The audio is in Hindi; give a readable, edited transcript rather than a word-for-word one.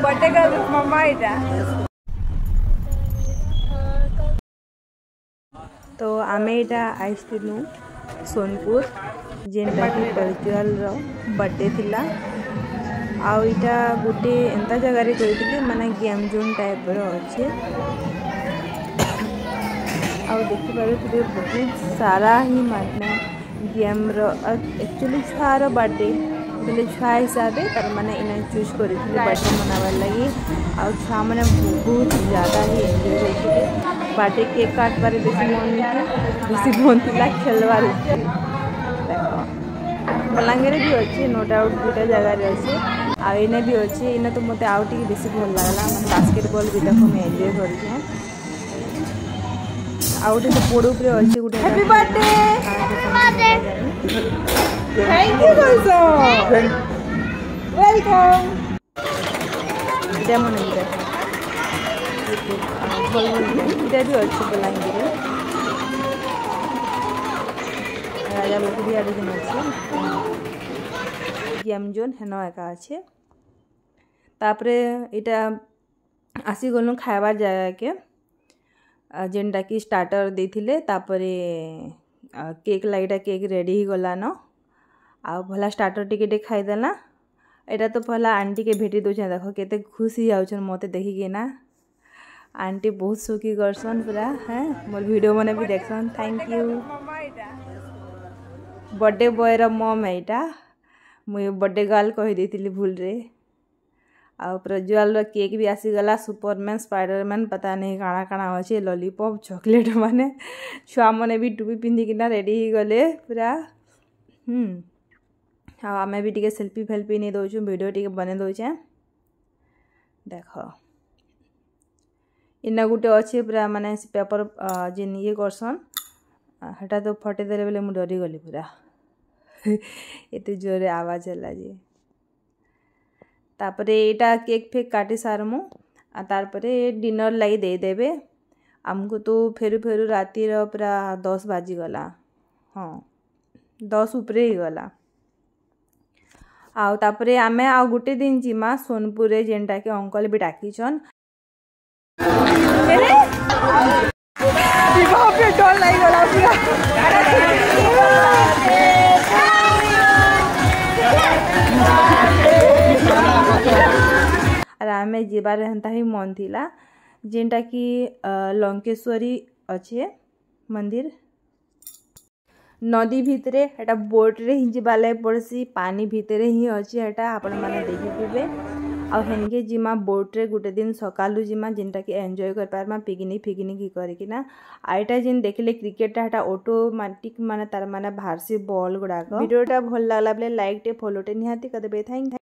बर्थडे का मम्मा इटा तो आमे इटा आइसलु सोनपुर जेनटा कि प्रज्वल रो बर्थडे थिला आउ इटा गोटे एंता जगह करथिले माने गेम जोन टाइप रो अछि आउ देखि पारुथिले बहुत सारा ही माने गेम रो एक्चुअली सारा बर्थडे बोले छुआ हिसाब से तर माने इना चूज करथिले बर्थडे मनावा लगी आउ छुआ माने बहुत ज्यादा ही एंजॉय करथिले बर्थडे केक काटबार बेसी मन थिला खेलवार देखो बलांगीर भी अच्छे नो डाउट दुटा जगह अच्छे आ इने भी अच्छे इने तो मते आउट की बेसी भल लागला माने बास्केटबॉल भी देखो मैं एंजॉय करछे आउट तो पोड़ ऊपर अच्छे गुटे happy birthday thank you so welcome demo नहीं देखो भल इटा भी अच्छे बलांगीर राजा लोक भी आदि दिन अच्छे गेम जोन हेन एका अच्छे तापरे इटा आसी गलु खाइबार जगह के जेनटा कि स्टार्टर देथिले तापरे केक लाइटा केक रेडी ही गला न आ भला स्टार्टर टिके खाइदेला एटा तो पहला आंटी के भेटी दोछे देखो केते खुशी जाउछन मते देखि के ना आंटी बहुत सुखी करसन पूरा है मोर वीडियो मने भी देखसन थैंक यू बर्थडे बॉय रा मम एटा मुई बर्थडे गर्ल कहि देथिली भूल रे आ प्रज्वल रो केक भी आसी गला सुपरमैन स्पाइडरमैन पता नहीं काଣା काଣା अछि लॉलीपॉप चॉकलेट माने छुआ माने भी टुपी पिंदी किना रेडी ही गले पूरा हाँ आमे भी टिके सेल्फी फेल्फी नहीं दउछु वीडियो टिके बने दउछे देखो इना गुटे अछि पूरा माने पेपर जेन ये करसन हटा तो फटे देले बेले मु डरी गली पूरा एते जोरे आवाज हला जे तापरे एटा केक फेक काटी सारमु आ तारपरे डिनर लाई दे देबे हमको तो फेरु फेरु राती रो पूरा 10 बाजी गला हाँ 10 ऊपरे ही गला आउ तापरे आमे आ गुटे दिन जिमा सोनपुर रे जेनटा के अंकल भी डाकीछन अरे विवाह पे डर लाई गला पूरा और आमे जीवार हेन्ता ही मन थिला जेनटा कि लंकेश्वरी अच्छे मंदिर नदी भितरे एटा बोट रे ही जीवाले पड़सी पानी भितरे ही अच्छे एटा आपण माने देखिथिबे आ हेनके जिमा बोट रे गुटे दिन सकालु जिमा जेनटा कि एन्जॉय कर पारमा पिकनिक फिकनिक ही करे किना आइटा जेन देखले क्रिकेट एटा ऑटोमेटिक माने तार माने भारसी बॉल गुडा वीडियोटा भल लागला बले लाइक टे फॉलो टे निहाती कर देबे थैंक